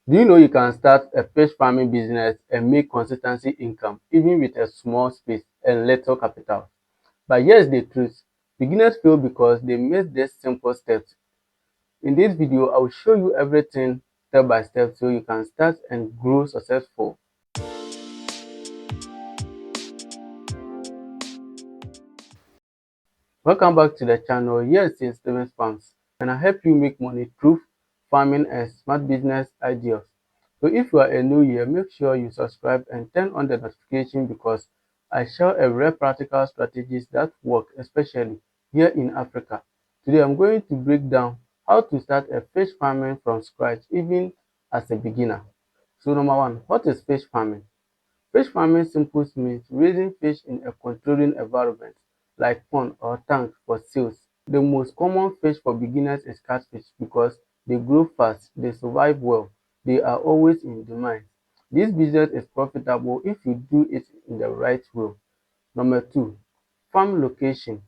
Do you know you can start a fish farming business and make consistency income even with a small space and little capital? But here's the truth. Beginners fail because they miss these simple steps. In this video, I will show you everything step by step so you can start and grow successful. Welcome back to the channel. Here is Steven Farms, and I help you make money through farming and smart business ideas. So if you are a new here, make sure you subscribe and turn on the notification because I share a real practical strategies that work, especially here in Africa. Today I'm going to break down how to start a fish farming from scratch, even as a beginner. So number one, what is fish farming? Fish farming simply means raising fish in a controlled environment like pond or tank for sales. The most common fish for beginners is catfish because they grow fast, they survive well, they are always in demand. This business is profitable if you do it in the right way. Number two, farm location.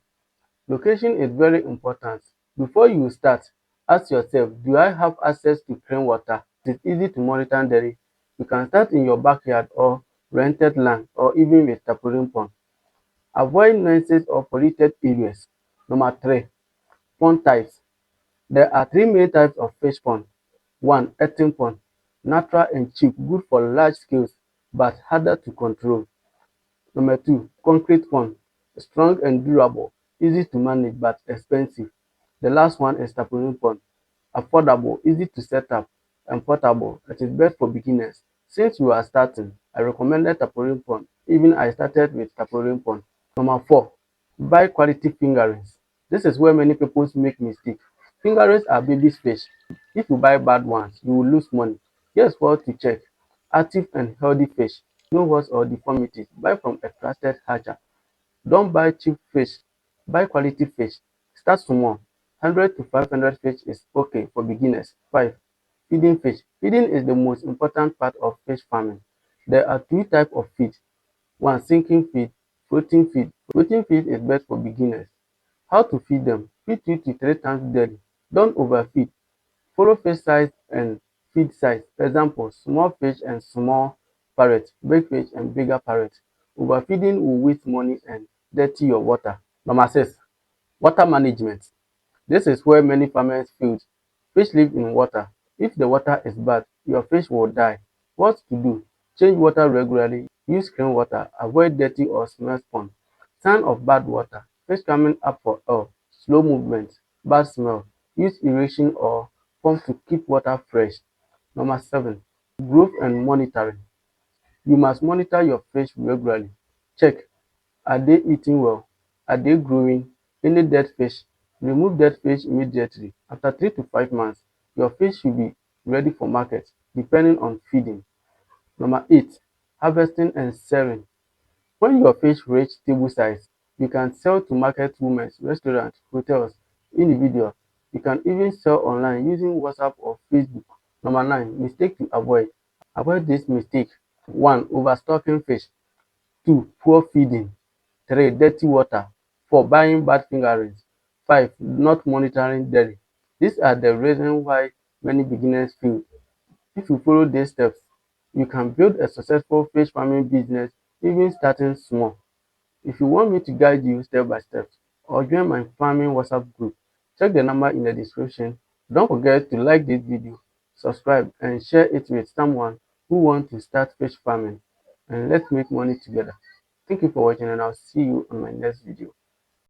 Location is very important. Before you start, ask yourself, do I have access to clean water? Is it easy to monitor dairy? You can start in your backyard or rented land or even with tapering pond. Avoid noises or polluted areas. Number three, pond types. There are three main types of fish pond. One, earthen pond. Natural and cheap, good for large scales, but harder to control. Number two, concrete pond. Strong and durable, easy to manage but expensive. The last one is tapering pond. Affordable, easy to set up, and portable. It is best for beginners. Since you are starting, I recommended tapering pond. Even I started with tapering pond. Number four, buy quality fingerlings. This is where many people make mistake. Fingerlings are baby fish. If you buy bad ones, you will lose money. Here's what to check. Active and healthy fish. No words or deformities. Buy from a trusted hatcher. Don't buy cheap fish. Buy quality fish. Start small. 100 to 500 fish is okay for beginners. 5. Feeding fish. Feeding is the most important part of fish farming. There are two types of feed. One, sinking feed, floating feed. Floating feed is best for beginners. How to feed them? Feed 2 to 3 times daily. Don't overfeed. Follow fish size and feed size. Example, small fish and small parrot, big fish and bigger parrot. Overfeeding will waste money and dirty your water. Number 6, water management. This is where many farmers fail. Fish live in water. If the water is bad, your fish will die. What to do? Change water regularly. Use clean water. Avoid dirty or small pond. Sign of bad water. Fish coming up for air. Slow movement. Bad smell. Use irrigation or pump to keep water fresh. Number 7. Growth and monitoring. You must monitor your fish regularly. Check, are they eating well? Are they growing? Any dead fish? Remove dead fish immediately. After 3 to 5 months, your fish should be ready for market, depending on feeding. Number 8, harvesting and selling. When your fish reach table size, you can sell to market women, restaurants, hotels, individuals. You can even sell online using WhatsApp or Facebook. Number 9, mistake to avoid. Avoid this mistake. 1, overstocking fish. 2, poor feeding. 3, dirty water. 4, buying bad fingerlings. 5, not monitoring daily. These are the reasons why many beginners fail. If you follow these steps, you can build a successful fish farming business even starting small. If you want me to guide you step by step or join my farming WhatsApp group, check the number in the description. Don't forget to like this video, subscribe and share it with someone who wants to start fish farming, and let's make money together. Thank you for watching and I'll see you on my next video.